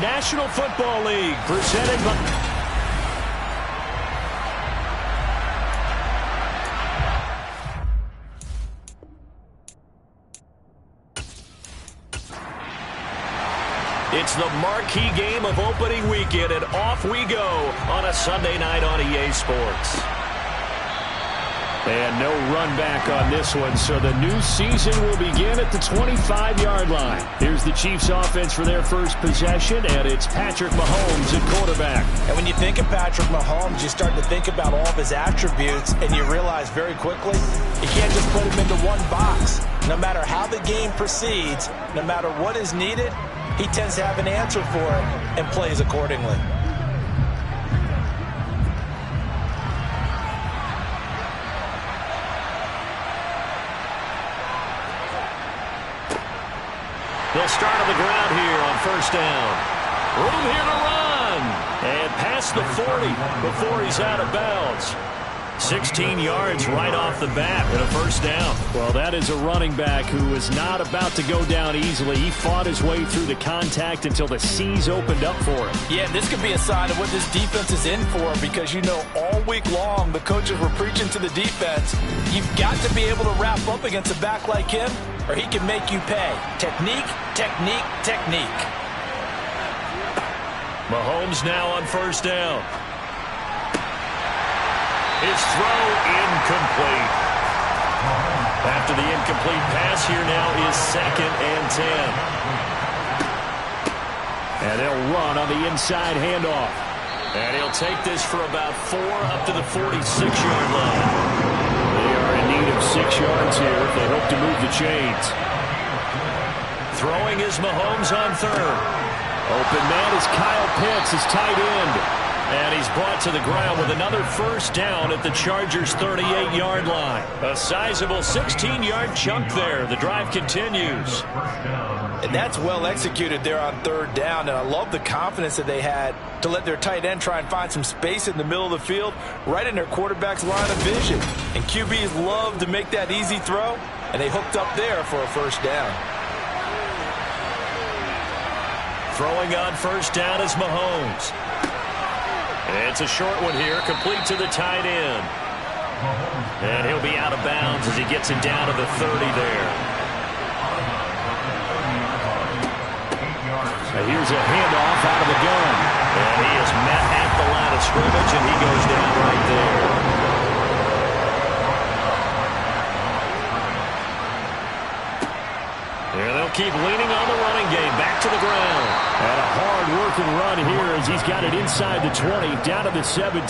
National Football League, presented by... It's the marquee game of opening weekend, and off we go on a Sunday night on EA Sports. And no run back on this one, so the new season will begin at the 25-yard line. Here's the Chiefs offense for their first possession, and it's Patrick Mahomes at quarterback. And when you think of Patrick Mahomes, you start to think about all of his attributes, and you realize very quickly you can't just put him into one box. No matter how the game proceeds, no matter what is needed, he tends to have an answer for it and plays accordingly. They'll start on the ground here on first down. Room here to run. And past the 40 before he's out of bounds. 16 yards right off the bat and a first down. Well, that is a running back who is not about to go down easily. He fought his way through the contact until the seas opened up for him. Yeah, this could be a sign of what this defense is in for, because you know all week long the coaches were preaching to the defense, you've got to be able to wrap up against a back like him or he can make you pay. Technique, technique, technique. Mahomes now on first down. His throw incomplete. After the incomplete pass, here now is 2nd and 10. And they'll run on the inside handoff. And he'll take this for about 4 up to the 46-yard line. They are in need of 6 yards here if they hope to move the chains. Throwing is Mahomes on third. Open man is Kyle Pitts, his tight end. And he's brought to the ground with another first down at the Chargers' 38-yard line. A sizable 16-yard chunk there. The drive continues. And that's well executed there on third down. And I love the confidence that they had to let their tight end try and find some space in the middle of the field, right in their quarterback's line of vision. And QBs love to make that easy throw, and they hooked up there for a first down. Throwing on first down is Mahomes. It's a short one here, complete to the tight end. And he'll be out of bounds as he gets it down to the 30 there. And here's a handoff out of the gun. And he is met at the line of scrimmage, and he goes down right there. There they'll keep leaning on the running game. Back to the ground. And a hard-working run here as he's got it inside the 20, down to the 17.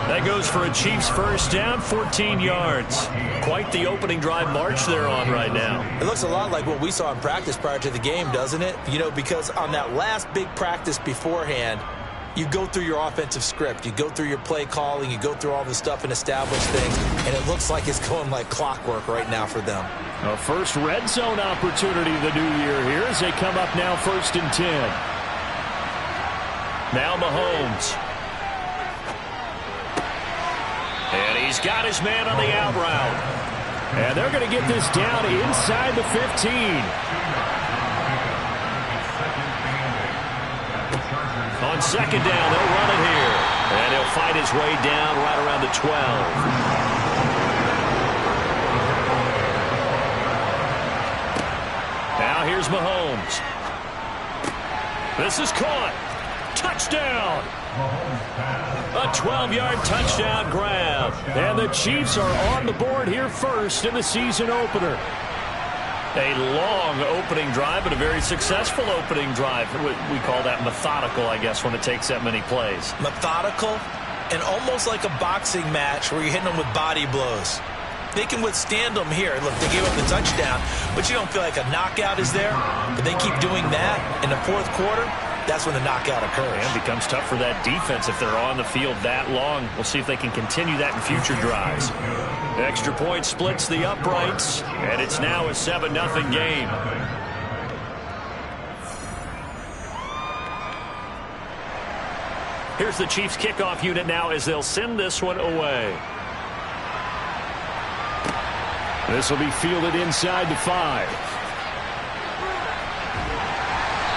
That goes for a Chiefs first down, 14 yards. Quite the opening drive march they're on right now. It looks a lot like what we saw in practice prior to the game, doesn't it? You know, because on that last big practice beforehand, you go through your offensive script. You go through your play calling. You go through all the stuff and establish things. And it looks like it's going like clockwork right now for them. A first red zone opportunity the new year here as they come up now 1st and 10. Now Mahomes. And he's got his man on the out route. And they're going to get this down inside the 15. On second down, they'll run it here. And he'll fight his way down right around the 12. Now here's Mahomes. This is caught. Touchdown. A 12-yard touchdown grab. And the Chiefs are on the board here first in the season opener. A long opening drive, but a very successful opening drive. We call that methodical, I guess, when it takes that many plays. Methodical and almost like a boxing match where you're hitting them with body blows. They can withstand them here. Look, they gave up the touchdown, but you don't feel like a knockout is there. But they keep doing that in the fourth quarter. That's when the knockout occurs. And it becomes tough for that defense if they're on the field that long. We'll see if they can continue that in future drives. Extra point splits the uprights, and it's now a 7-0 game. Here's the Chiefs kickoff unit now as they'll send this one away. This will be fielded inside the 5.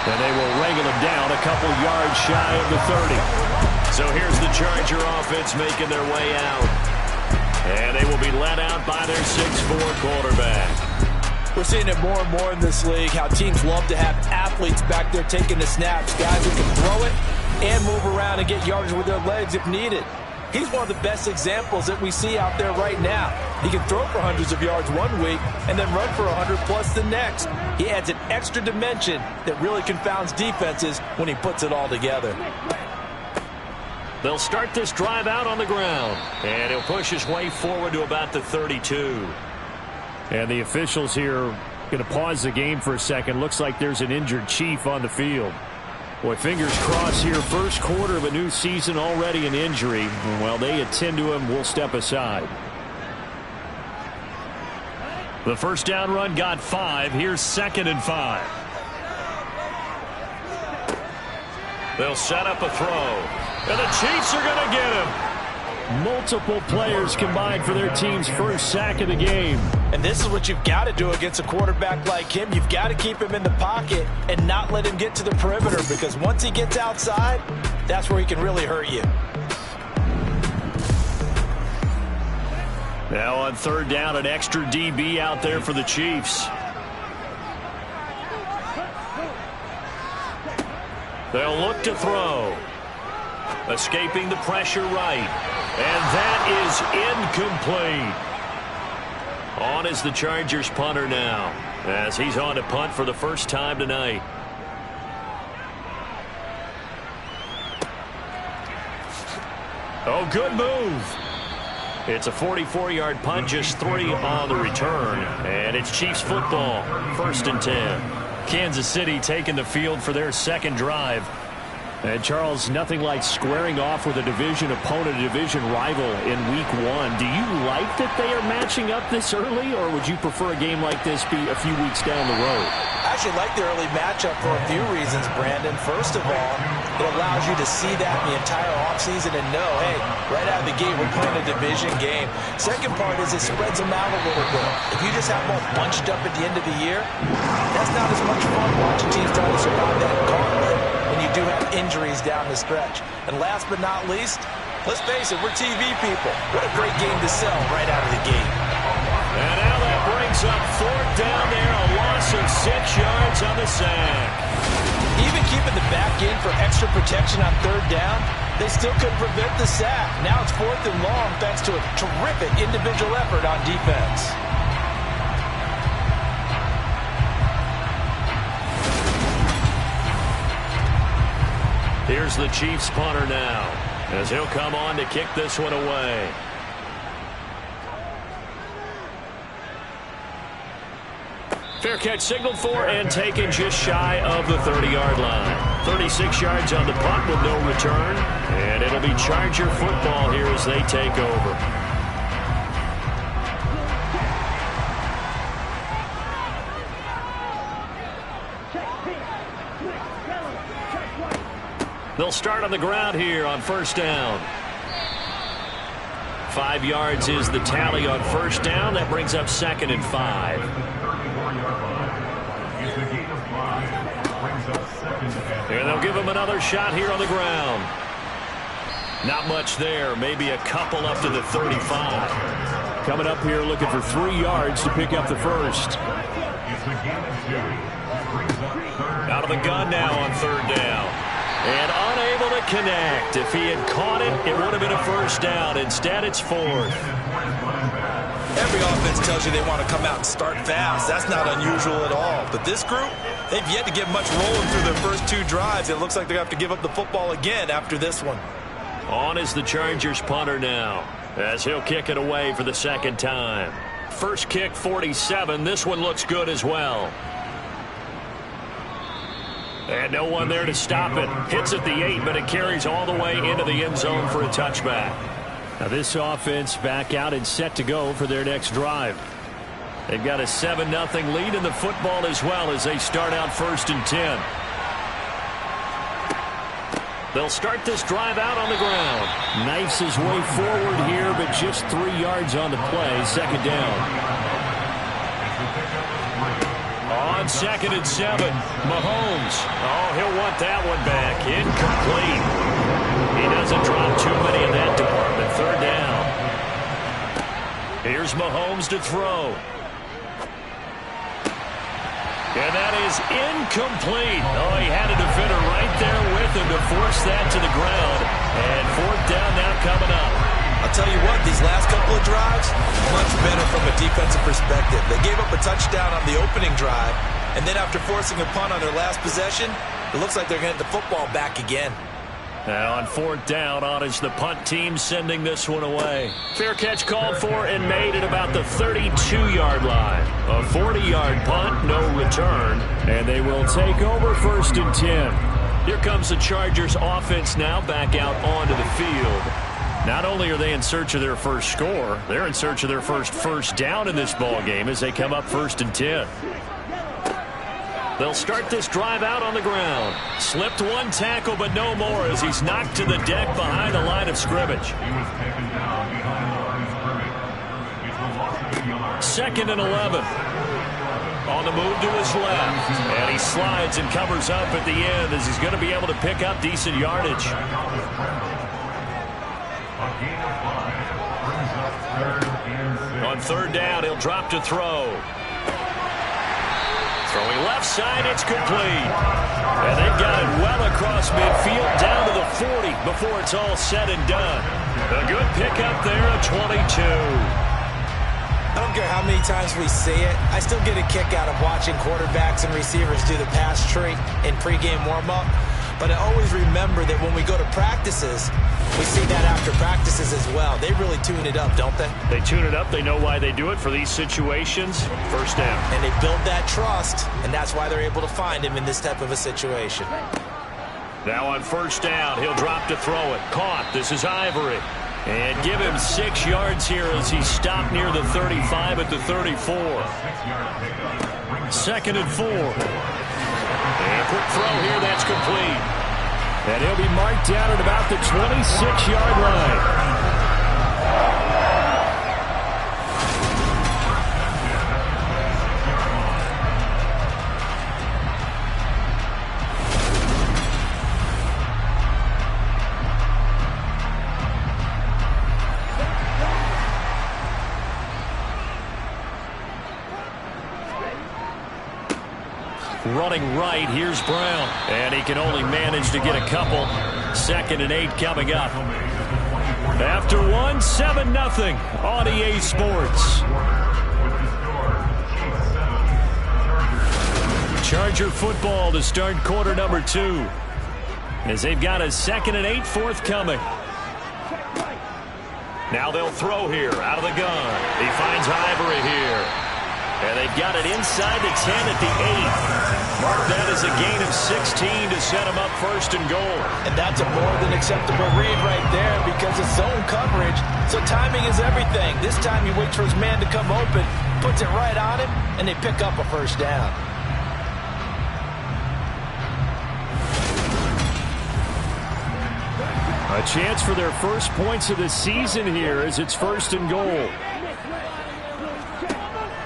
And they will wrangle him down a couple yards shy of the 30. So here's the Charger offense making their way out. And they will be led out by their 6'4 quarterback. We're seeing it more and more in this league, how teams love to have athletes back there taking the snaps, guys who can throw it and move around and get yardage with their legs if needed. He's one of the best examples that we see out there right now. He can throw for hundreds of yards one week and then run for 100+ the next. He adds an extra dimension that really confounds defenses when he puts it all together. They'll start this drive out on the ground, and he'll push his way forward to about the 32. And the officials here going to pause the game for a second. Looks like there's an injured Chief on the field. Boy, fingers crossed here. First quarter of a new season, already an injury. And while they attend to him, we'll step aside. The first down run got 5. Here's 2nd and 5. They'll set up a throw. And the Chiefs are going to get him. Multiple players combined for their team's first sack of the game. And this is what you've got to do against a quarterback like him. You've got to keep him in the pocket and not let him get to the perimeter, because once he gets outside, that's where he can really hurt you. Now on 3rd down, an extra DB out there for the Chiefs. They'll look to throw. Escaping the pressure right. And that is incomplete. On is the Chargers punter now, as he's on to punt for the first time tonight. Oh, good move. It's a 44-yard punt, just 3 on the return. And it's Chiefs football, 1st and 10. Kansas City taking the field for their second drive. And Charles, nothing like squaring off with a division opponent, a division rival in week 1. Do you like that they are matching up this early, or would you prefer a game like this be a few weeks down the road? I actually like the early matchup for a few reasons, Brandon. First of all, it allows you to see that in the entire offseason and know, hey, right out of the gate, we're playing a division game. Second part is it spreads them out a little bit. If you just have them all bunched up at the end of the year, that's not as much fun watching teams try to survive that gauntlet when you do have injuries down the stretch. And last but not least, let's face it, we're TV people. What a great game to sell right out of the gate. And now that brings up 4th down there, a loss of 6 yards on the sack. Even keeping the back in for extra protection on 3rd down, they still couldn't prevent the sack. Now it's 4th and long thanks to a terrific individual effort on defense. Here's the Chiefs punter now, as he'll come on to kick this one away. Fair catch signaled for and taken just shy of the 30-yard line. 36 yards on the punt with no return. And it'll be Charger football here as they take over. They'll start on the ground here on 1st down. 5 yards is the tally on 1st down. That brings up 2nd and 5. And they'll give him another shot here on the ground. Not much there. Maybe a couple up to the 35. Coming up here looking for 3 yards to pick up the first. Out of the gun now on 3rd down. And unable to connect. If he had caught it, it would have been a first down. Instead, it's 4th. Every offense tells you they want to come out and start fast. That's not unusual at all. But this group, they've yet to get much rolling through their first 2 drives. It looks like they're going to have to give up the football again after this one. On is the Chargers punter now, as he'll kick it away for the 2nd time. First kick, 47. This one looks good as well. And no one there to stop it. Hits at the 8, but it carries all the way into the end zone for a touchback. Now this offense back out and set to go for their next drive. They've got a 7-0 lead in the football as well as they start out 1st and 10. They'll start this drive out on the ground. Knifes his way forward here, but just 3 yards on the play. 2nd down. On on 2nd and 7. Mahomes. Oh, he'll want that one back. Incomplete. He doesn't drop too many in that department. 3rd down. Here's Mahomes to throw. And that is incomplete. Oh, he had a defender right there with him to force that to the ground. And 4th down now coming up. I'll tell you what, these last couple of drives, much better from a defensive perspective. They gave up a touchdown on the opening drive, and then after forcing a punt on their last possession, it looks like they're getting the football back again. Now on 4th down, on is the punt team sending this one away. Fair catch called for and made at about the 32-yard line. A 40-yard punt, no return, and they will take over 1st and 10. Here comes the Chargers offense now back out onto the field. Not only are they in search of their first score, they're in search of their first down in this ball game as they come up 1st and 10. They'll start this drive out on the ground. Slipped one tackle, but no more as he's knocked to the deck behind the line of scrimmage. 2nd and 11. On the move to his left. And he slides and covers up at the end as he's going to be able to pick up decent yardage. On 3rd down, he'll drop to throw. Throwing left side, it's complete. And they've got it well across midfield down to the 40 before it's all said and done. A good pickup there at 22. I don't care how many times we see it. I still get a kick out of watching quarterbacks and receivers do the pass tree in pregame warm-up. But I always remember that when we go to practices, we see that after practices as well. They really tune it up, don't they? They tune it up. They know why they do it for these situations. 1st down. And they build that trust, and that's why they're able to find him in this type of a situation. Now on 1st down, he'll drop to throw it. Caught. This is Ivory. And give him 6 yards here as he stopped near the 35 at the 34. 2nd and 4. And quick throw here, that's complete. And he'll be marked down at about the 26-yard line. Running right, here's Brown. And he can only manage to get a couple. 2nd and 8 coming up. After one, 7-0 on EA Sports. Charger football to start quarter number 2. As they've got a 2nd and 8 forthcoming. Now they'll throw here out of the gun. He finds Ivory here. And they've got it inside the 10 at the 8. Mark that as a gain of 16 to set him up 1st and goal. And that's a more than acceptable read right there because it's zone coverage. So timing is everything. This time he waits for his man to come open, puts it right on him, and they pick up a 1st down. A chance for their first points of the season here as it's 1st and goal.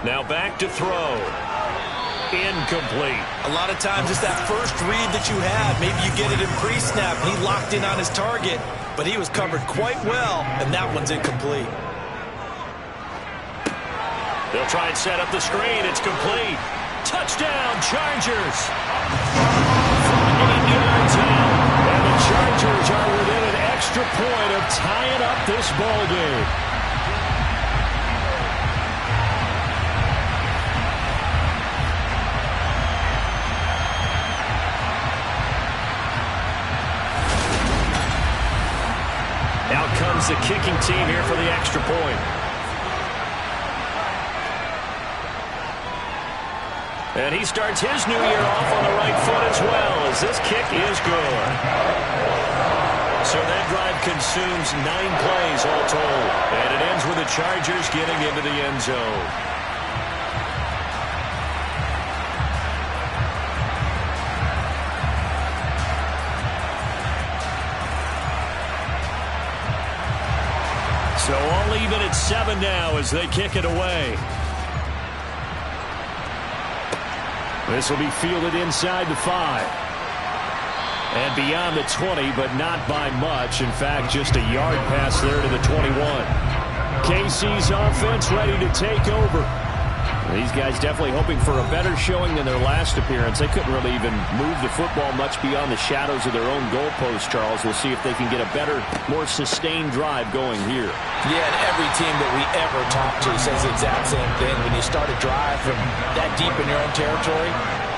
Now back to throw. Incomplete. A lot of times it's that first read that you have. Maybe you get it in pre-snap. He locked in on his target, but he was covered quite well, and that one's incomplete. They'll try and set up the screen. It's complete. Touchdown, Chargers. From 8 yards out. And the Chargers are within an extra point of tying up this ball game. Out comes the kicking team here for the extra point. And he starts his new year off on the right foot as well, as this kick is good. So that drive consumes 9 plays all told. And it ends with the Chargers getting into the end zone. So all even at 7 now as they kick it away. This will be fielded inside the 5. And beyond the 20, but not by much. In fact, just a yard pass there to the 21. KC's offense ready to take over. These guys definitely hoping for a better showing than their last appearance. They couldn't really even move the football much beyond the shadows of their own goalpost, Charles. We'll see if they can get a better, more sustained drive going here. Yeah, and every team that we ever talk to says the exact same thing. When you start a drive from that deep in your own territory,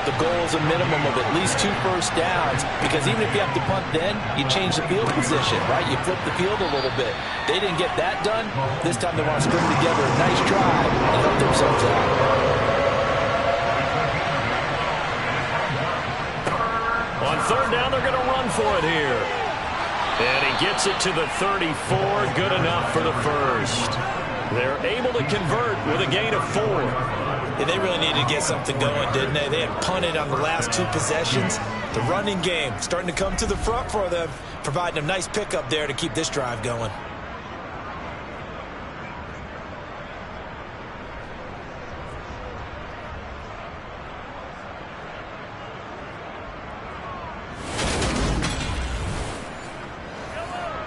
the goal is a minimum of at least 2 first downs, because even if you have to punt then, you change the field position, right? You flip the field a little bit. They didn't get that done. This time they want to string together a nice drive and help themselves out. On 3rd down, they're going to run for it here. And he gets it to the 34. Good enough for the first. They're able to convert with a gain of 4. Yeah, they really needed to get something going, didn't they? They had punted on the last 2 possessions. The running game starting to come to the front for them, providing a nice pickup there to keep this drive going.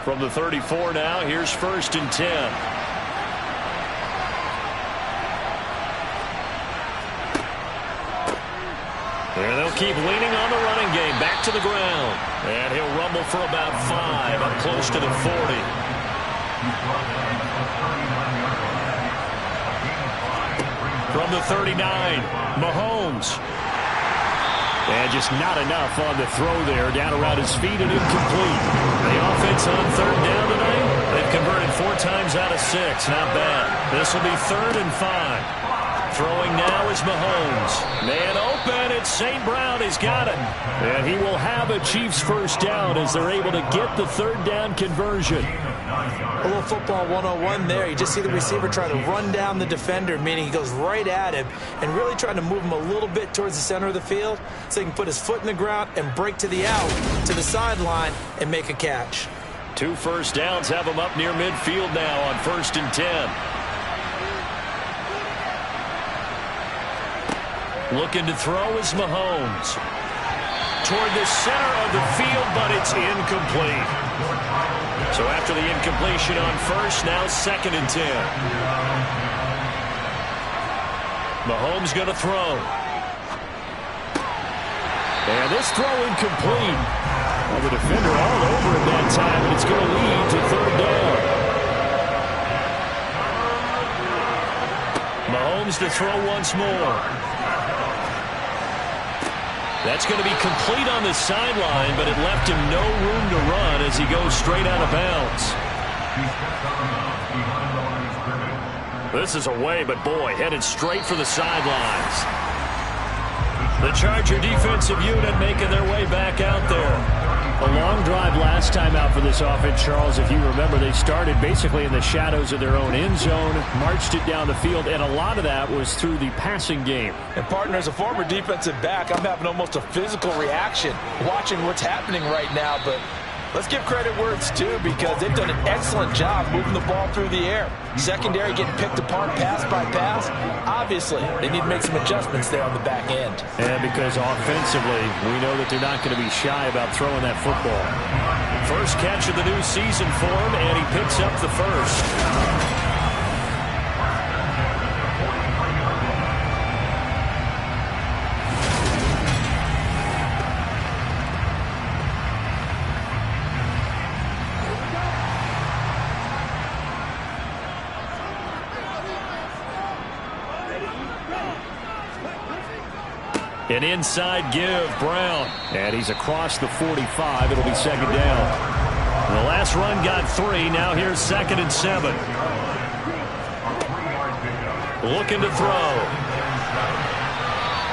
From the 34 now, here's 1st and 10. And they'll keep leaning on the running game. Back to the ground. And he'll rumble for about 5, up close to the 40. From the 39, Mahomes. And just not enough on the throw there. Down around his feet and incomplete. The offense on 3rd down tonight. They've converted 4 times out of 6. Not bad. This will be 3rd and 5. Throwing now is Mahomes. Man open. It's St. Brown. He's got it. And he will have a Chiefs first down as they're able to get the 3rd down conversion. A little football 101 there. You just see the receiver try to run down the defender, meaning he goes right at him and really trying to move him a little bit towards the center of the field so he can put his foot in the ground and break to the out, to the sideline, and make a catch. 2 first downs have him up near midfield now on 1st and 10. Looking to throw is Mahomes. Toward the center of the field, but it's incomplete. So after the incompletion on 1st, now 2nd and 10. Mahomes going to throw. And this throw incomplete. Well, the defender all over at that time, and it's going to lead to 3rd down. Mahomes to throw once more. That's going to be complete on the sideline, but it left him no room to run as he goes straight out of bounds. This is away, but boy, headed straight for the sidelines. The Charger defensive unit making their way back out there. A long drive last time out for this offense, Charles. If you remember, they started basically in the shadows of their own end zone, marched it down the field, and a lot of that was through the passing game. And partner, as a former defensive back, I'm having almost a physical reaction watching what's happening right now. But let's give credit where it's due, because they've done an excellent job moving the ball through the air. Secondary getting picked apart pass by pass. Obviously, they need to make some adjustments there on the back end. And because offensively, we know that they're not going to be shy about throwing that football. First catch of the new season for him, and he picks up the first. An inside give, Brown. And he's across the 45. It'll be 2nd down. The last run got 3. Now here's 2nd and 7. Looking to throw.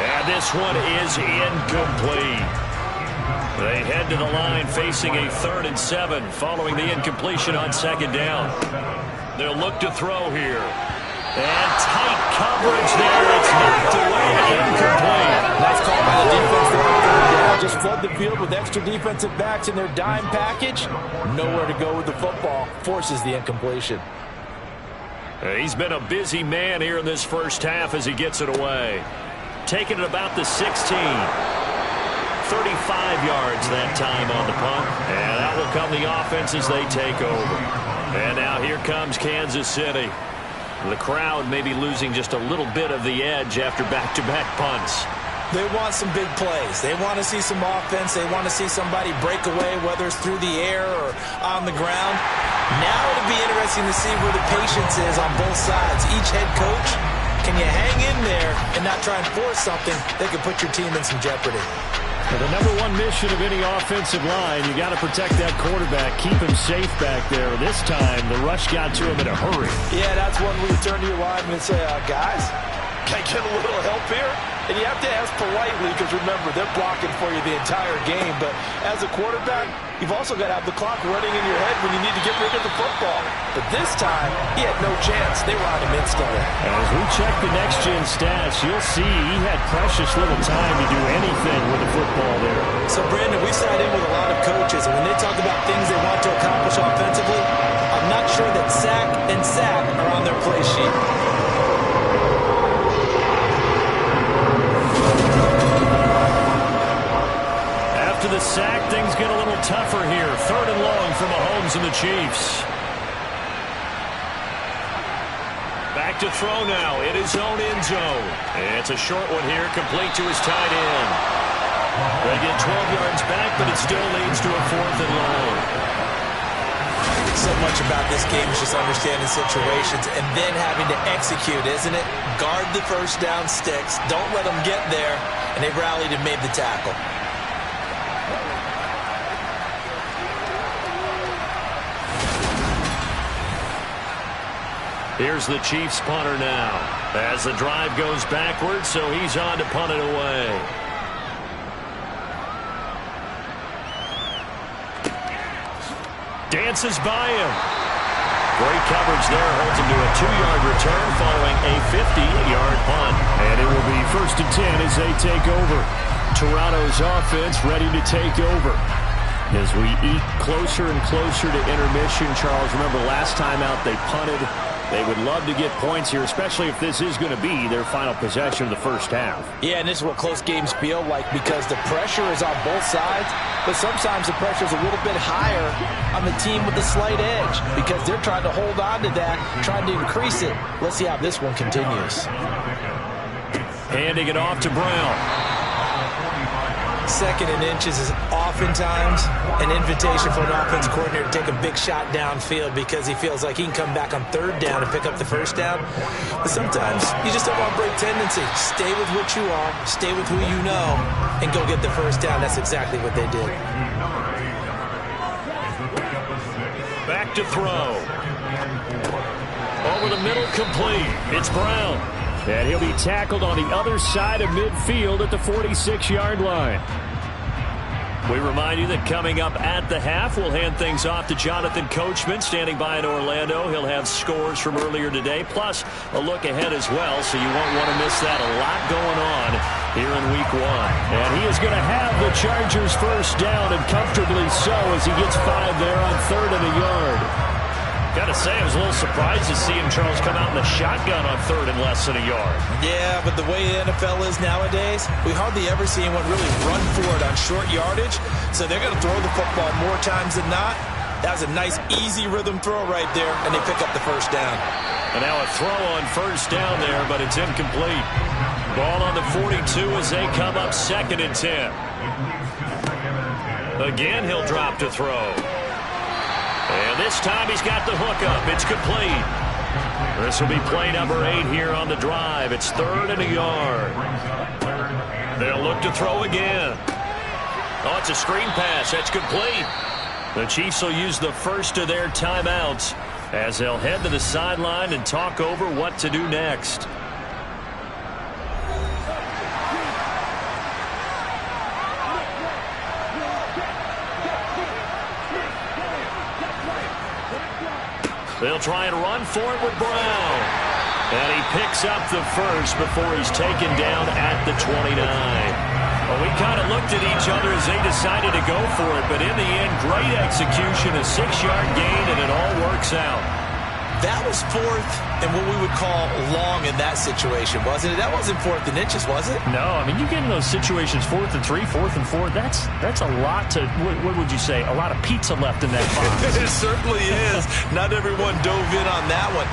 And this one is incomplete. They head to the line facing a 3rd and 7 following the incompletion on 2nd down. They'll look to throw here. And tight coverage there. It's knocked away. Incomplete. Nice call by the defense there on 3rd down. Just flood the field with extra defensive backs in their dime package. Nowhere to go with the football. Forces the incompletion. He's been a busy man here in this first half as he gets it away. taking it about the 16. 35 yards that time on the punt. And out will come the offense as they take over. And now here comes Kansas City. The crowd may be losing just a little bit of the edge after back-to-back punts. They want some big plays. They want to see some offense. They want to see somebody break away, whether it's through the air or on the ground. Now it'll be interesting to see where the patience is on both sides. Each head coach, can you hang in there and not try and force something that could put your team in some jeopardy? The number one mission of any offensive line, you got to protect that quarterback, keep him safe back there. This time, the rush got to him in a hurry. Yeah, that's one where you turn to your lineman and say, guys, can I get a little help here? And you have to ask politely because, remember, they're blocking for you the entire game. But as a quarterback, you've also got to have the clock running in your head when you need to get rid of the football. But this time, he had no chance. They were on him instantly. As we check the next-gen stats, you'll see he had precious little time to do anything with the football there. So, Brandon, we sat in with a lot of coaches, and when they talk about things they want to accomplish offensively, I'm not sure that sack and sack are on their play sheet. After the sack, things get a little tougher here. 3rd and long for Mahomes and the Chiefs. Back to throw now in his own end zone. It's a short one here, complete to his tight end. They get 12 yards back, but it still leads to a 4th and long. So much about this game is just understanding situations and then having to execute, isn't it? Guard the first down sticks. Don't let them get there. And they rallied and made the tackle. Here's the Chiefs punter now. As the drive goes backwards, so he's on to punt it away. Dances by him. Great coverage there. Holds him to a 2-yard return following a 50-yard punt. And it will be 1st and 10 as they take over. Toronto's offense ready to take over. As we eat closer and closer to intermission, Charles, remember last time out they punted. They would love to get points here, especially if this is going to be their final possession of the first half. Yeah, and this is what close games feel like because the pressure is on both sides, but sometimes the pressure is a little bit higher on the team with the slight edge because they're trying to hold on to that, trying to increase it. Let's see how this one continues. Handing it off to Brown. 2nd and inches is oftentimes an invitation for an offense coordinator to take a big shot downfield because he feels like he can come back on 3rd down and pick up the first down. But sometimes you just don't want to break tendency. Stay with what you are, stay with who you know, and go get the first down. That's exactly what they did. Back to throw. Over the middle, complete. It's Brown. And he'll be tackled on the other side of midfield at the 46-yard line. We remind you that coming up at the half, we'll hand things off to Jonathan Coachman, standing by in Orlando. He'll have scores from earlier today, plus a look ahead as well, so you won't want to miss that. A lot going on here in Week 1. And he is going to have the Chargers first down, and comfortably so, as he gets 5 there on 3rd and a yard. Got to say, I was a little surprised to see him, Charles, come out in the shotgun on 3rd and less than a yard. Yeah, but the way the NFL is nowadays, we hardly ever see anyone really run for it on short yardage. So they're going to throw the football more times than not. That was a nice, easy rhythm throw right there, and they pick up the first down. And now a throw on first down there, but it's incomplete. Ball on the 42 as they come up 2nd and 10. Again, he'll drop to throw. And this time he's got the hook up. It's complete. This will be play number 8 here on the drive. It's 3rd and a yard. They'll look to throw again. Oh, it's a screen pass. That's complete. The Chiefs will use the first of their timeouts as they'll head to the sideline and talk over what to do next. They'll try and run for it with Brown. And he picks up the first before he's taken down at the 29. Well, we kind of looked at each other as they decided to go for it, but in the end, great execution, a 6-yard gain, and it all works out. That was 4th and what we would call long in that situation, wasn't it? That wasn't 4th and inches, was it? No, I mean, you get in those situations 4th and 3, 4th and 4. That's a lot to, what would you say, a lot of pizza left in that box. It certainly is. Not everyone dove in on that one.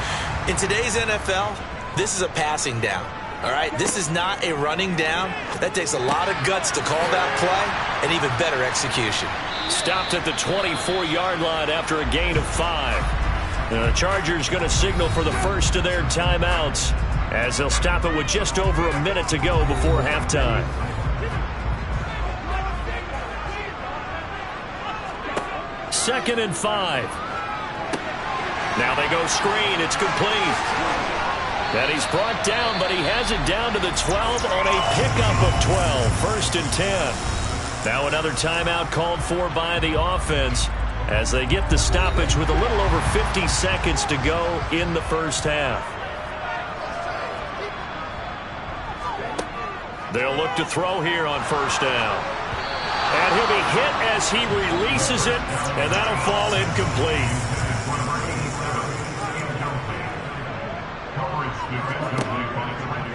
In today's NFL, this is a passing down. All right, this is not a running down. That takes a lot of guts to call that play and even better execution. Stopped at the 24-yard line after a gain of 5. The Chargers going to signal for the first of their timeouts as they'll stop it with just over a minute to go before halftime. Second and 5. Now they go screen. It's complete. And he's brought down, but he has it down to the 12 on a pickup of 12. First and 10. Now another timeout called for by the offense as they get the stoppage with a little over 50 seconds to go in the first half. They'll look to throw here on first down. And he'll be hit as he releases it, and that'll fall incomplete.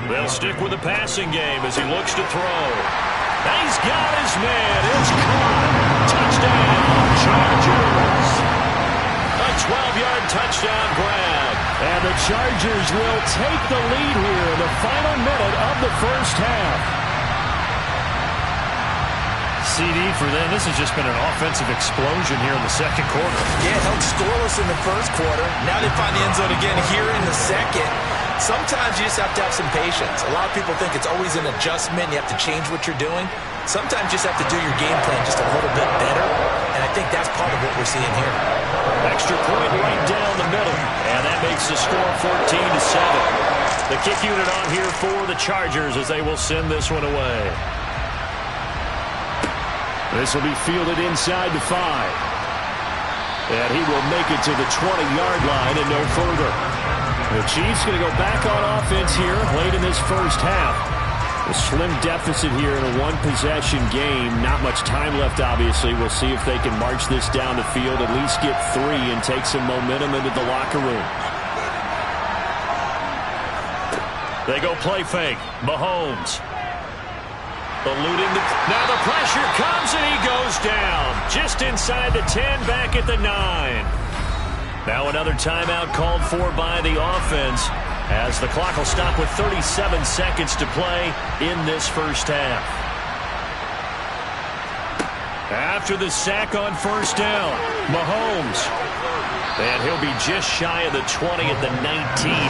They'll stick with the passing game as he looks to throw. And he's got his man. It's caught. Touchdown, Chargers. A 12-yard touchdown grab. And the Chargers will take the lead here in the final minute of the first half. CD for them. This has just been an offensive explosion here in the second quarter. Yeah, held scoreless in the first quarter. Now they find the end zone again here in the second. Sometimes you just have to have some patience. A lot of people think it's always an adjustment. You have to change what you're doing. Sometimes you just have to do your game plan just a little bit better, and I think that's part of what we're seeing here. Extra point right down the middle, and that makes the score 14-7. The kick unit on here for the Chargers as they will send this one away. This will be fielded inside the 5. And he will make it to the 20-yard line and no further. The Chiefs going to go back on offense here late in this first half. A slim deficit here in a one-possession game. Not much time left, obviously. We'll see if they can march this down the field, at least get 3, and take some momentum into the locker room. They go play fake. Mahomes. Eluding the... Now the pressure comes, and he goes down. Just inside the 10, back at the 9. Now another timeout called for by the offense as the clock will stop with 37 seconds to play in this first half. After the sack on first down, Mahomes. And he'll be just shy of the 20 at the 19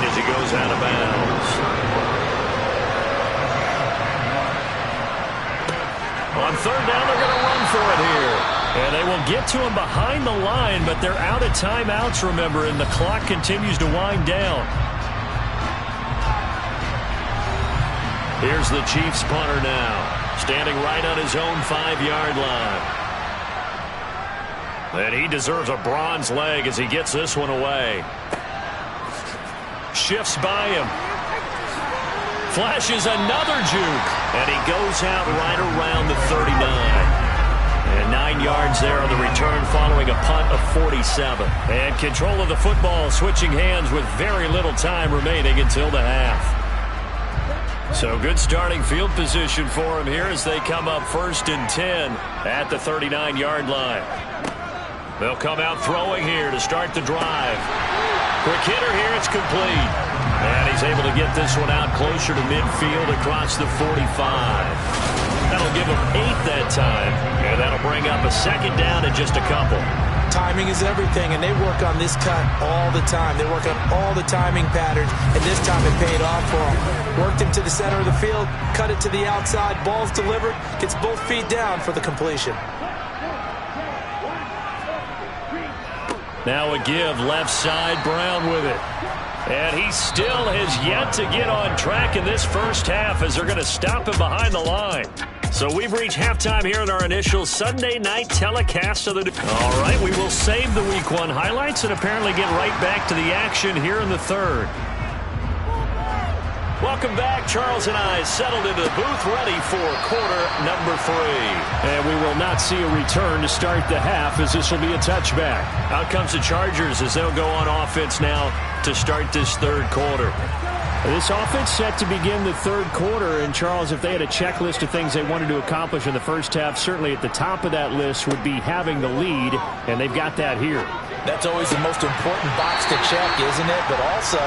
as he goes out of bounds. On third down, they're going to run for it here. And they will get to him behind the line, but they're out of timeouts, remember, and the clock continues to wind down. Here's the Chiefs punter now, standing right on his own 5-yard line. And he deserves a bronze leg as he gets this one away. Shifts by him. Flashes another juke, and he goes out right around the 39. And 9 yards there on the return following a punt of 47. And control of the football switching hands with very little time remaining until the half. So good starting field position for him here as they come up first and 10 at the 39-yard line. They'll come out throwing here to start the drive. Quick hitter here, it's complete. And he's able to get this one out closer to midfield across the 45. That'll give him 8 that time, and that'll bring up a second down and just a couple. Timing is everything, and they work on this cut all the time. They work on all the timing patterns, and this time it paid off for them. Worked him to the center of the field, cut it to the outside, ball's delivered, gets both feet down for the completion. Now a give, left side, Brown with it. And he still has yet to get on track in this first half as they're going to stop him behind the line. So we've reached halftime here in our initial Sunday night telecast of the... All right, we will save the Week 1 highlights and apparently get right back to the action here in the third. Well, Welcome back. Charles and I settled into the booth, ready for quarter number 3. And we will not see a return to start the half, as this will be a touchback. Out comes the Chargers as they'll go on offense now to start this third quarter. This offense set to begin the third quarter. And, Charles, if they had a checklist of things they wanted to accomplish in the first half, certainly at the top of that list would be having the lead, and they've got that here. That's always the most important box to check, isn't it? But also,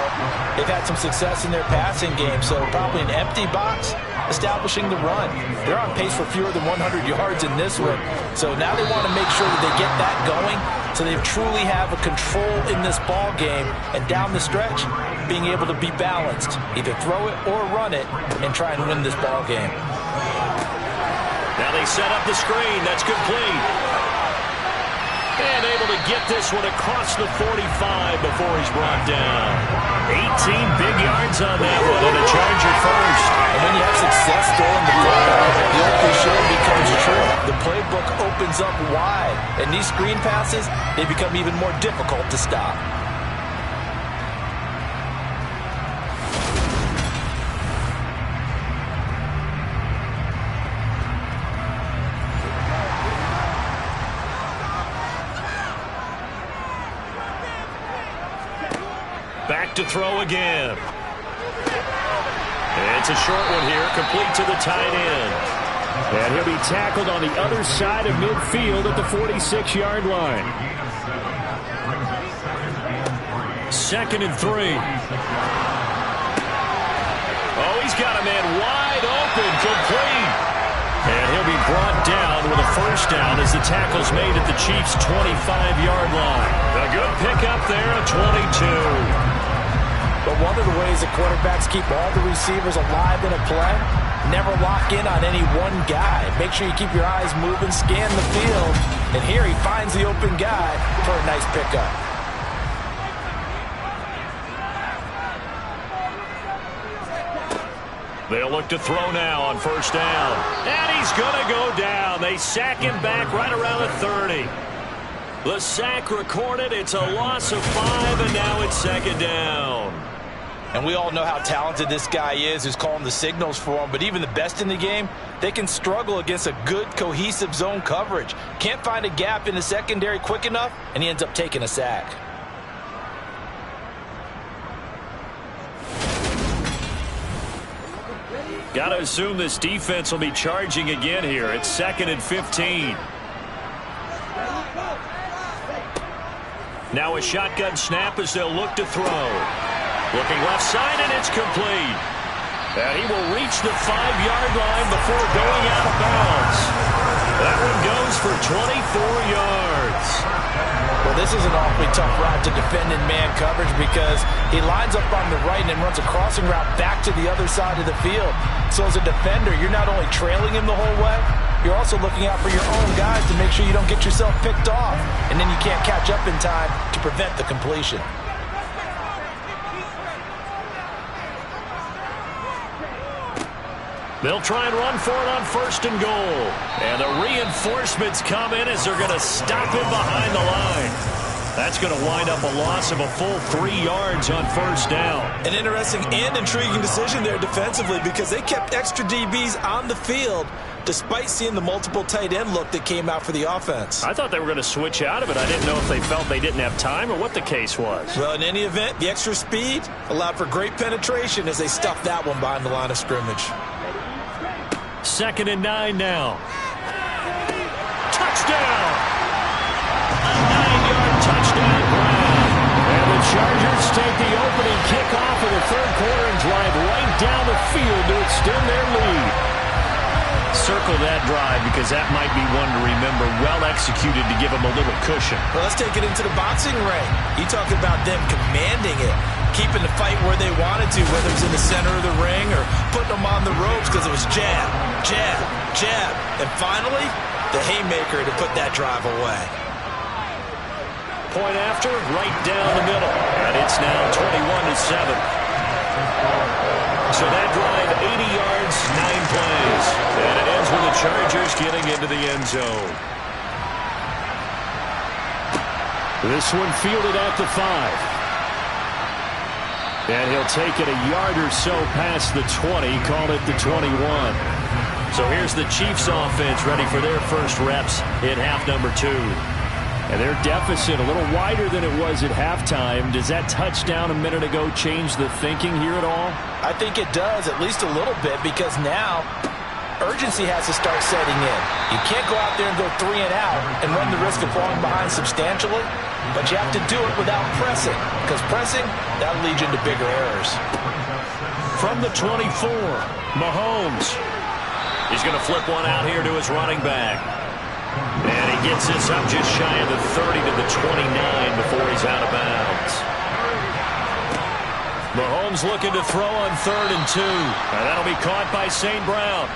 they've had some success in their passing game, so probably an empty box establishing the run. They're on pace for fewer than 100 yards in this one, so now they want to make sure that they get that going so they truly have a control in this ball game, and down the stretch, being able to be balanced. Either throw it or run it and try and win this ball game. Now they set up the screen. That's complete. And able to get this one across the 45 before he's brought down. 18 big yards on that one, and a Charger first. And when you have success throwing the football, the old cliche becomes true. The playbook opens up wide, and these screen passes, they become even more difficult to stop. Back to throw again. It's a short one here, complete to the tight end. And he'll be tackled on the other side of midfield at the 46-yard line. 2nd and 3. Oh, he's got a man wide open, complete. And he'll be brought down with a first down as the tackle's made at the Chiefs' 25-yard line. A good pickup there at 22. But one of the ways that quarterbacks keep all the receivers alive in a play, never lock in on any one guy. Make sure you keep your eyes moving, scan the field, and here he finds the open guy for a nice pickup. They'll look to throw now on first down. And he's going to go down. They sack him back right around the 30. The sack recorded. It's a loss of 5, and now it's 2nd down. And we all know how talented this guy is who's calling the signals for him. But even the best in the game, they can struggle against a good, cohesive zone coverage. Can't find a gap in the secondary quick enough, and he ends up taking a sack. Got to assume this defense will be charging again here. It's 2nd and 15. Now a shotgun snap as they'll look to throw. Looking left side, and it's complete. And he will reach the 5-yard line before going out of bounds. That one goes for 24 yards. Well, this is an awfully tough route to defend in man coverage because he lines up on the right and then runs a crossing route back to the other side of the field. So as a defender, you're not only trailing him the whole way, you're also looking out for your own guys to make sure you don't get yourself picked off. And then you can't catch up in time to prevent the completion. They'll try and run for it on 1st and goal. And the reinforcements come in as they're going to stop him behind the line. That's going to wind up a loss of a full 3 yards on first down. An interesting and intriguing decision there defensively because they kept extra DBs on the field despite seeing the multiple tight end look that came out for the offense. I thought they were going to switch out of it. I didn't know if they felt they didn't have time or what the case was. Well, in any event, the extra speed allowed for great penetration as they stuffed that one behind the line of scrimmage. 2nd and 9 now. Touchdown! A 9-yard touchdown grab. And the Chargers take the opening kickoff of the third quarter and drive right down the field to extend their lead. Circle that drive because that might be one to remember. Well executed to give them a little cushion. Well, let's take it into the boxing ring. You talk about them commanding it, keeping the fight where they wanted to, whether it's in the center of the ring or putting them on the ropes because it was jab, jab, jab. And finally, the haymaker to put that drive away. Point after, right down the middle. And it's now 21-7. So that drive, 80 yards, 9 plays. And it ends with the Chargers getting into the end zone. This one fielded at the 5. And he'll take it a yard or so past the 20, call it the 21. So here's the Chiefs offense ready for their first reps in half number 2. And their deficit a little wider than it was at halftime. Does that touchdown a minute ago change the thinking here at all? I think it does, at least a little bit, because now urgency has to start setting in. You can't go out there and go 3 and out and run the risk of falling behind substantially, but you have to do it without pressing, because pressing, that'll lead you into bigger errors. From the 24, Mahomes. He's going to flip one out here to his running back. And he gets this up just shy of the 30 to the 29 before he's out of bounds. Mahomes looking to throw on 3rd and 2. And that'll be caught by St. Brown.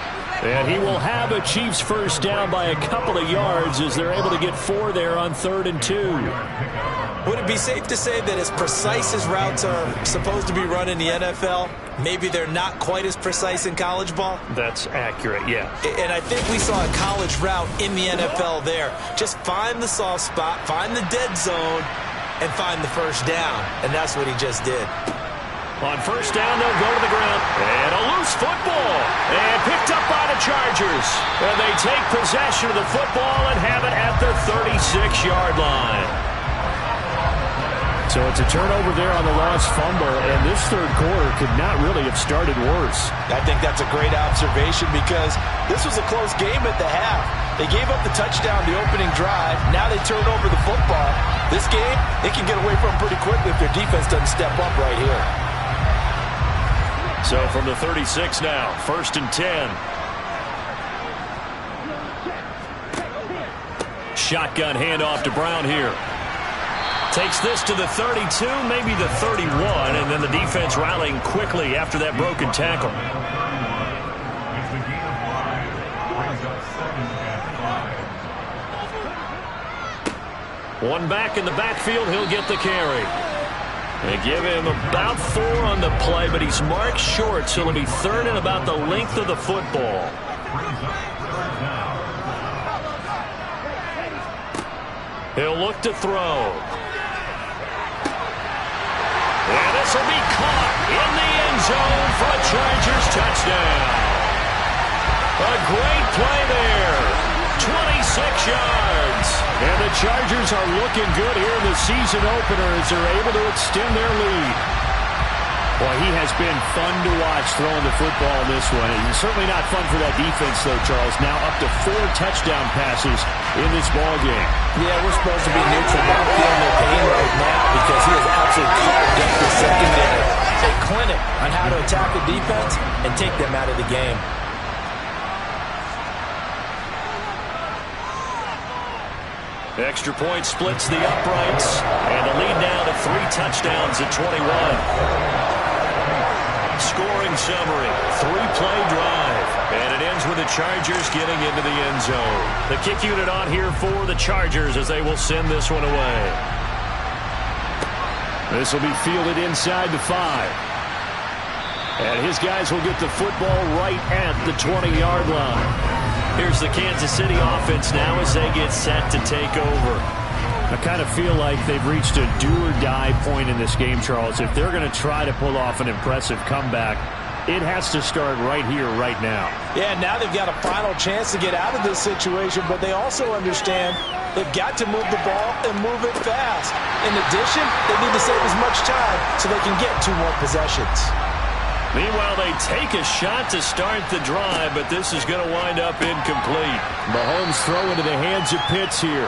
And he will have a Chiefs first down by a couple of yards as they're able to get 4 there on 3rd and 2. Would it be safe to say that as precise as routes are supposed to be run in the NFL, maybe they're not quite as precise in college ball? That's accurate, yeah. And I think we saw a college route in the NFL there. Just find the soft spot, find the dead zone, and find the first down. And that's what he just did. On first down, they'll go to the ground. And a loose football. And picked up by the Chargers. And they take possession of the football and have it at the 36-yard line. So it's a turnover there on the lost fumble, and this third quarter could not really have started worse. I think that's a great observation because this was a close game at the half. They gave up the touchdown the opening drive. Now they turn over the football. This game, they can get away from pretty quickly if their defense doesn't step up right here. So from the 36 now, 1st and 10. Shotgun handoff to Brown here. Takes this to the 32, maybe the 31, and then the defense rallying quickly after that broken tackle. One back in the backfield, he'll get the carry. They give him about 4 on the play, but he's marked short, so it'll be 3rd and about the length of the football. He'll look to throw. And this will be caught in the end zone for a Chargers touchdown. A great play there. 26 yards. And the Chargers are looking good here in the season opener as they're able to extend their lead. Boy, he has been fun to watch throwing the football in this one. It's certainly not fun for that defense, though, Charles. Now up to 4 touchdown passes in this ballgame. Yeah, we're supposed to be neutral, but I'm feeling their pain right now because he has absolutely carved up the secondary. A clinic on how to attack the defense and take them out of the game. Extra point splits the uprights, and the lead now to 3 touchdowns at 21. Scoring summary, 3-play drive, and it ends with the Chargers getting into the end zone. The kick unit on here for the Chargers as they will send this one away. This will be fielded inside the 5. And his guys will get the football right at the 20-yard line. Here's the Kansas City offense now as they get set to take over. I kind of feel like they've reached a do-or-die point in this game, Charles. If they're going to try to pull off an impressive comeback, it has to start right here, right now. Yeah, now they've got a final chance to get out of this situation, but they also understand they've got to move the ball and move it fast. In addition, they need to save as much time so they can get 2 more possessions. Meanwhile, they take a shot to start the drive, but this is going to wind up incomplete. Mahomes throw into the hands of Pitts here.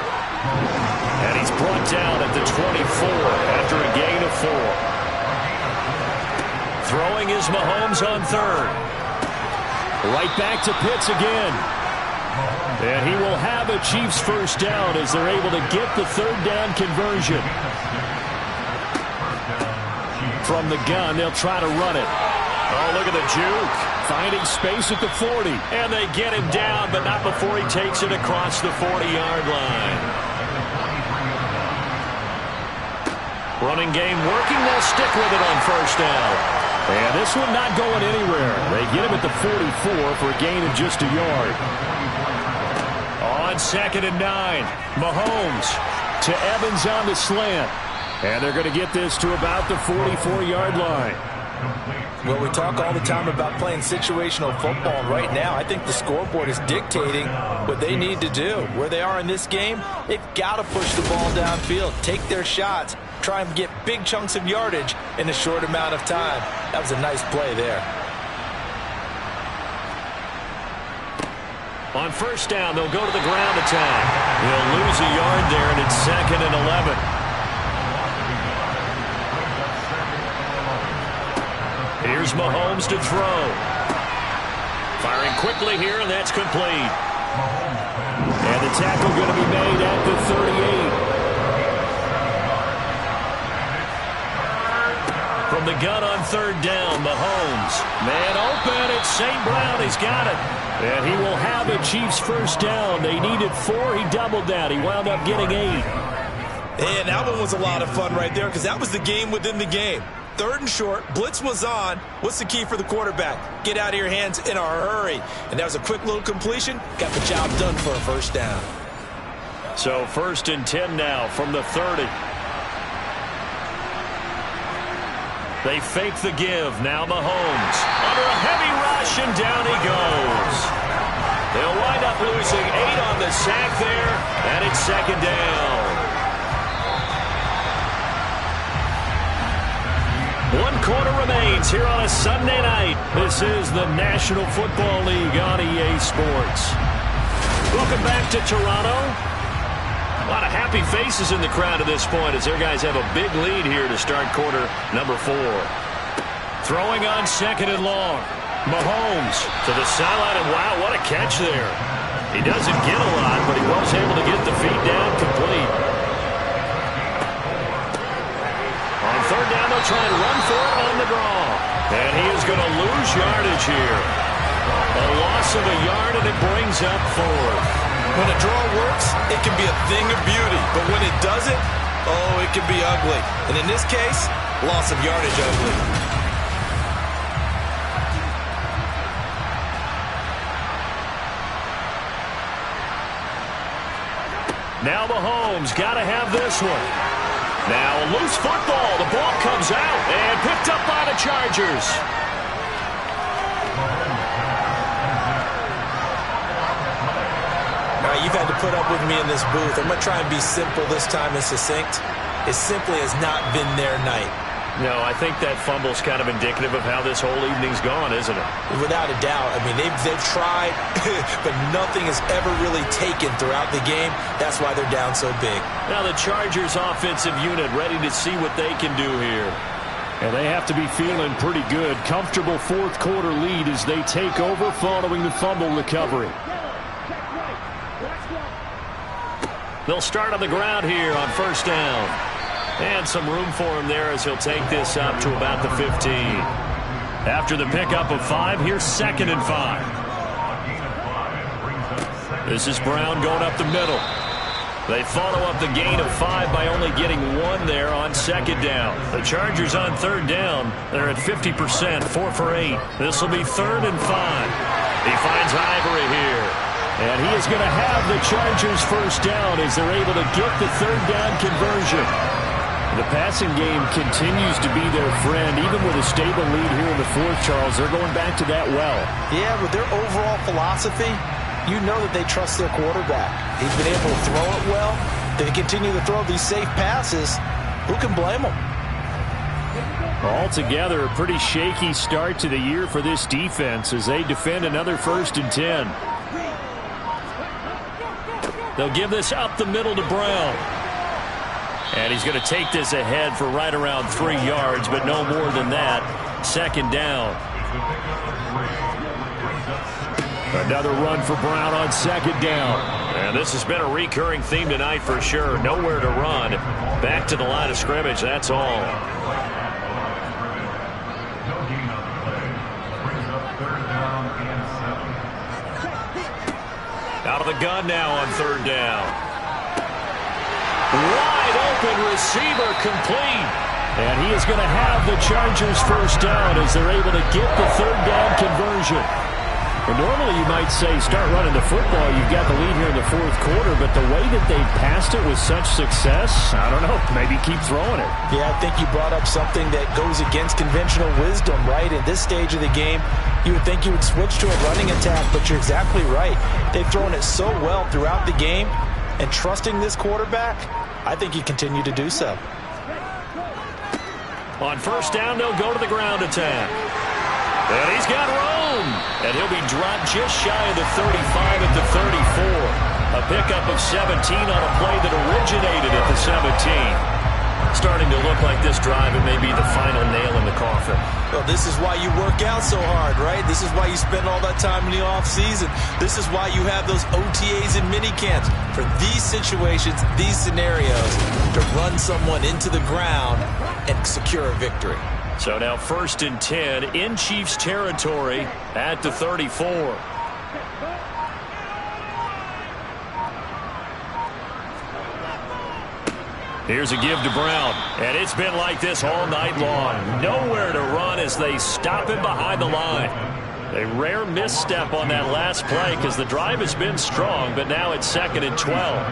And he's brought down at the 24 after a gain of 4. Throwing is Mahomes on 3rd. Right back to Pitts again. And he will have a Chiefs first down as they're able to get the 3rd down conversion. From the gun, they'll try to run it. Oh, look at the juke. Finding space at the 40. And they get him down, but not before he takes it across the 40-yard line. Running game working. They'll stick with it on first down. And this one not going anywhere. They get him at the 44 for a gain of just a yard. On 2nd and 9, Mahomes to Evans on the slant. And they're going to get this to about the 44-yard line. Well, we talk all the time about playing situational football, and right now I think the scoreboard is dictating what they need to do. Where they are in this game, they've got to push the ball downfield, take their shots, try and get big chunks of yardage in a short amount of time. That was a nice play there. On first down, they'll go to the ground attack. They'll lose a yard there, and it's 2nd and 11. Here's Mahomes to throw. Firing quickly here, and that's complete. And the tackle going to be made at the 38. From the gun on third down, Mahomes. Man open, it's St. Brown. He's got it. And he will have a Chiefs first down. They needed 4. He doubled that. He wound up getting 8. And that one was a lot of fun right there because that was the game within the game. 3rd and short, blitz was on. What's the key for the quarterback? Get out of your hands in a hurry. And that was a quick little completion. Got the job done for a first down. So 1st and 10 now from the 30. They fake the give. Now Mahomes under a heavy rush, and down he goes. They'll wind up losing 8 on the sack there, and it's 2nd down. 1 quarter remains here on a Sunday night. This is the National Football League on EA Sports. Welcome back to Toronto. A lot of happy faces in the crowd at this point as their guys have a big lead here to start quarter number 4. Throwing on 2nd and long. Mahomes to the sideline, and wow, what a catch there. He doesn't get a lot, but he was able to get the feet down complete. On 3rd down, they'll try and run for it on the draw. And he is going to lose yardage here. A loss of a yard, and it brings up 4th. When a draw works, it can be a thing of beauty. But when it doesn't, oh, it can be ugly. And in this case, loss of yardage ugly. Now Mahomes got to have this one. Now a loose football. The ball comes out and picked up by the Chargers. You've had to put up with me in this booth. I'm going to try and be simple this time and succinct. It simply has not been their night. No, I think that fumble's kind of indicative of how this whole evening's gone, isn't it? Without a doubt. I mean, they've tried, but nothing has ever really taken throughout the game. That's why they're down so big. Now the Chargers offensive unit ready to see what they can do here. And they have to be feeling pretty good. Comfortable 4th quarter lead as they take over following the fumble recovery. They'll start on the ground here on 1st down. And some room for him there as he'll take this up to about the 15. After the pickup of 5, here's 2nd and 5. This is Brown going up the middle. They follow up the gain of 5 by only getting 1 there on 2nd down. The Chargers on 3rd down. They're at 50%, 4 for 8. This will be 3rd and 5. He finds Ivory here. And he is going to have the Chargers first down as they're able to get the 3rd down conversion. The passing game continues to be their friend. Even with a stable lead here in the 4th, Charles, they're going back to that well. Yeah, with their overall philosophy, you know that they trust their quarterback. He's been able to throw it well. They continue to throw these safe passes. Who can blame them? Altogether, a pretty shaky start to the year for this defense as they defend another 1st and 10. They'll give this up the middle to Brown. And he's going to take this ahead for right around 3 yards, but no more than that. 2nd down. Another run for Brown on 2nd down. And this has been a recurring theme tonight for sure. Nowhere to run. Back to the line of scrimmage, that's all. Out of the gun now on 3rd down. Wide open receiver complete. And he is going to have the Chargers first down as they're able to get the 3rd down conversion. And normally you might say start running the football. You've got the lead here in the fourth quarter, but the way that they passed it with such success, I don't know, maybe keep throwing it. Yeah, I think you brought up something that goes against conventional wisdom, right? In this stage of the game, you would think you would switch to a running attack, but you're exactly right. They've thrown it so well throughout the game, and trusting this quarterback, I think you continue to do so. On first down, they'll go to the ground attack. And he's got room. And he'll be dropped just shy of the 35 at the 34. A pickup of 17 on a play that originated at the 17. Starting to look like this drive, it may be the final nail in the coffin. Well, this is why you work out so hard, right? This is why you spend all that time in the offseason. This is why you have those OTAs and mini camps. For these situations, these scenarios, to run someone into the ground and secure a victory. So now 1st and 10 in Chiefs territory at the 34. Here's a give to Brown, and it's been like this all night long. Nowhere to run as they stop him behind the line. A rare misstep on that last play because the drive has been strong, but now it's 2nd and 12.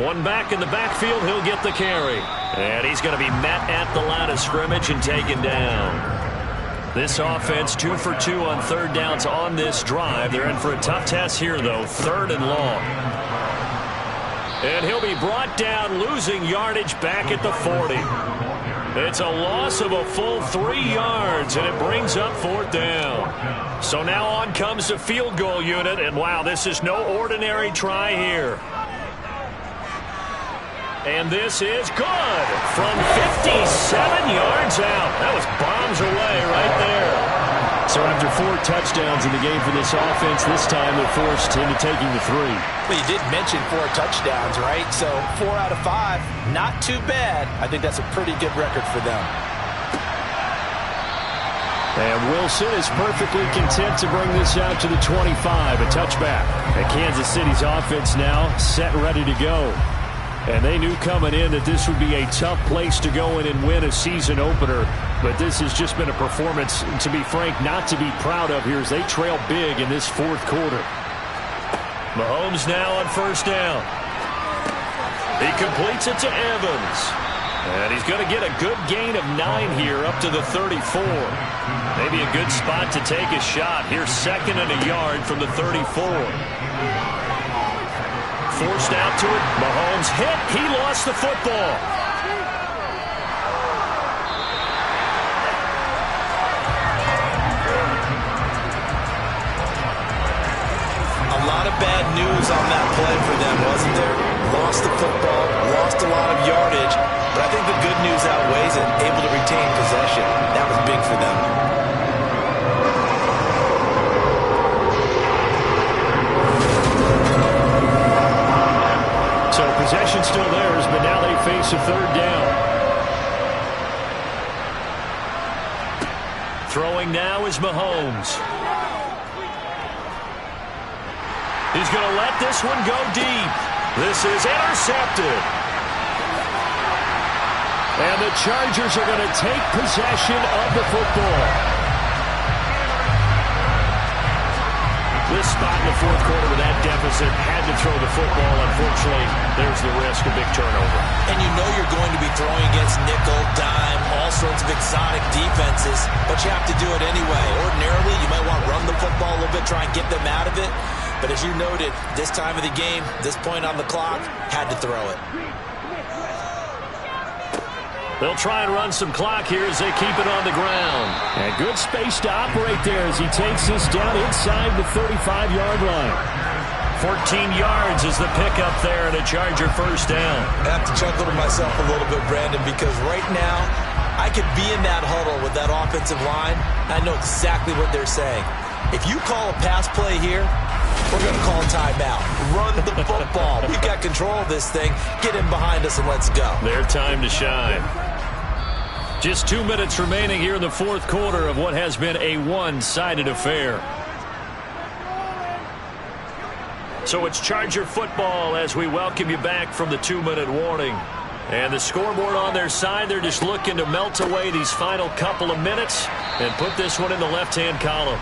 One back in the backfield, he'll get the carry. And he's going to be met at the line of scrimmage and taken down. This offense 2 for 2 on 3rd downs on this drive. They're in for a tough test here, though. 3rd and long. And he'll be brought down, losing yardage back at the 40. It's a loss of a full 3 yards, and it brings up 4th down. So now on comes the field goal unit, and wow, this is no ordinary try here. And this is good from 57 yards out. That was bombs away right there. So after 4 touchdowns in the game for this offense, this time they're forced into taking the 3. Well, you did mention 4 touchdowns, right? So 4 out of 5, not too bad. I think that's a pretty good record for them. And Wilson is perfectly content to bring this out to the 25, a touchback. And Kansas City's offense now set and ready to go. And they knew coming in that this would be a tough place to go in and win a season opener. But this has just been a performance, to be frank, not to be proud of here as they trail big in this 4th quarter. Mahomes now on 1st down. He completes it to Evans. And he's going to get a good gain of 9 here up to the 34. Maybe a good spot to take a shot. Here's 2nd and a yard from the 34. Forced out to it. Mahomes hit. He lost the football. A lot of bad news on that play for them, wasn't there? Lost the football, lost a lot of yardage, but I think the good news outweighs it. Able to retain possession. That was big for them. So possession still theirs, but now they face a 3rd down. Throwing now is Mahomes. He's going to let this one go deep. This is intercepted. And the Chargers are going to take possession of the football. This spot in the 4th quarter with that deficit, had to throw the football. Unfortunately, there's the risk of big turnover. And you know you're going to be throwing against nickel, dime, all sorts of exotic defenses, but you have to do it anyway. Ordinarily, you might want to run the football a little bit, try and get them out of it. But as you noted, this time of the game, this point on the clock, had to throw it. They'll try and run some clock here as they keep it on the ground. And good space to operate there as he takes this down inside the 35-yard line. 14 yards is the pickup there and a Charger 1st down. I have to chuckle to myself a little bit, Brandon, because right now I could be in that huddle with that offensive line. I know exactly what they're saying. If you call a pass play here, we're going to call timeout. Run the football. We've got control of this thing. Get in behind us and let's go. Their time to shine. Just 2 minutes remaining here in the 4th quarter of what has been a one-sided affair. So it's Charger football as we welcome you back from the 2-minute warning. And the scoreboard on their side, they're just looking to melt away these final couple of minutes and put this one in the left-hand column.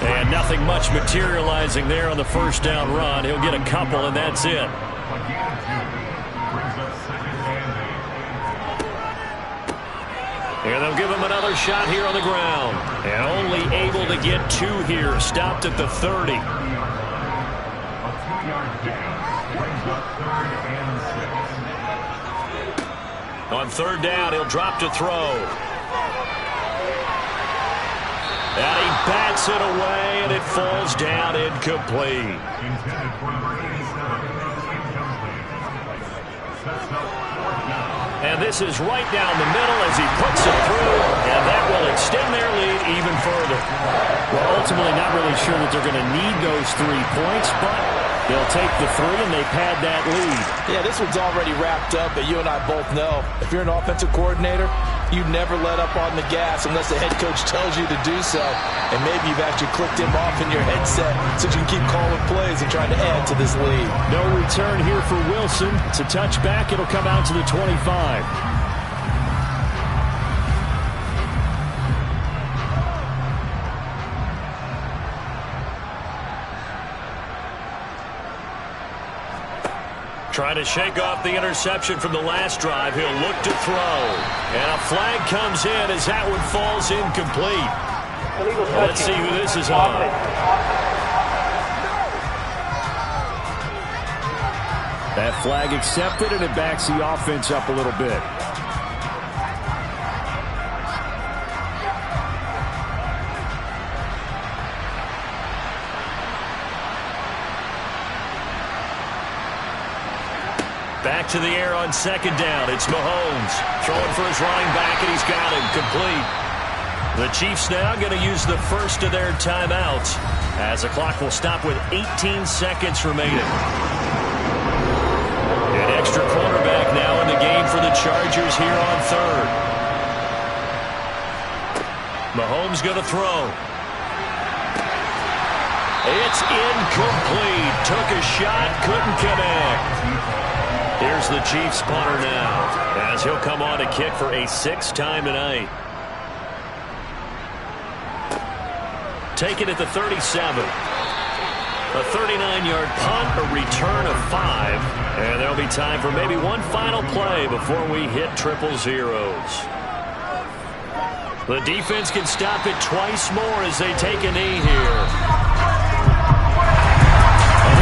And nothing much materializing there on the first down run. He'll get a couple, and that's it. And they'll give him another shot here on the ground. And only able to get 2 here. Stopped at the 30. On third down, he'll drop to throw. And he bats it away, and it falls down incomplete. And this is right down the middle as he puts it through, and that will extend their lead even further. Well, ultimately not really sure that they're going to need those 3 points, but they'll take the 3 and they pad that lead. Yeah, this one's already wrapped up, but you and I both know if you're an offensive coordinator, you never let up on the gas unless the head coach tells you to do so. And maybe you've actually clicked him off in your headset so you can keep calling plays and trying to add to this lead. No return here for Wilson. It's a touchback. It'll come out to the 25. Trying to shake off the interception from the last drive. He'll look to throw. And a flag comes in as that one falls incomplete. Let's see who this is on. That flag accepted, and it backs the offense up a little bit. Back to the air on second down. It's Mahomes throwing for his running back, and he's got him complete. The Chiefs now going to use the first of their timeouts as the clock will stop with 18 seconds remaining. An extra quarterback now in the game for the Chargers here on third. Mahomes going to throw. It's incomplete. Took a shot, couldn't connect. Here's the Chiefs punter now as he'll come on to kick for a 6th time tonight. Taken at the 37. A 39-yard punt, a return of 5. And there'll be time for maybe one final play before we hit triple zeros. The defense can stop it twice more as they take a knee here.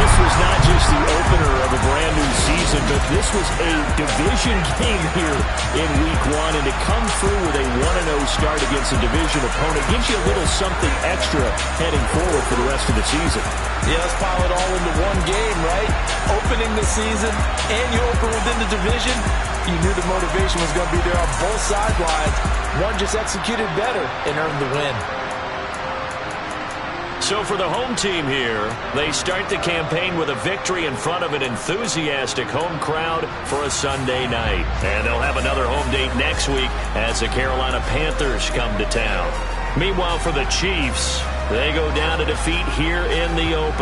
This was not just the opener of a brand new season, but this was a division game here in week 1, and to come through with a 1-0 start against a division opponent gives you a little something extra heading forward for the rest of the season. Yeah, let's pile it all into one game, right? Opening the season, and you open within the division. You knew the motivation was going to be there on both sidelines. One just executed better and earned the win. So for the home team here, they start the campaign with a victory in front of an enthusiastic home crowd for a Sunday night. And they'll have another home date next week as the Carolina Panthers come to town. Meanwhile, for the Chiefs, they go down to defeat here in the open.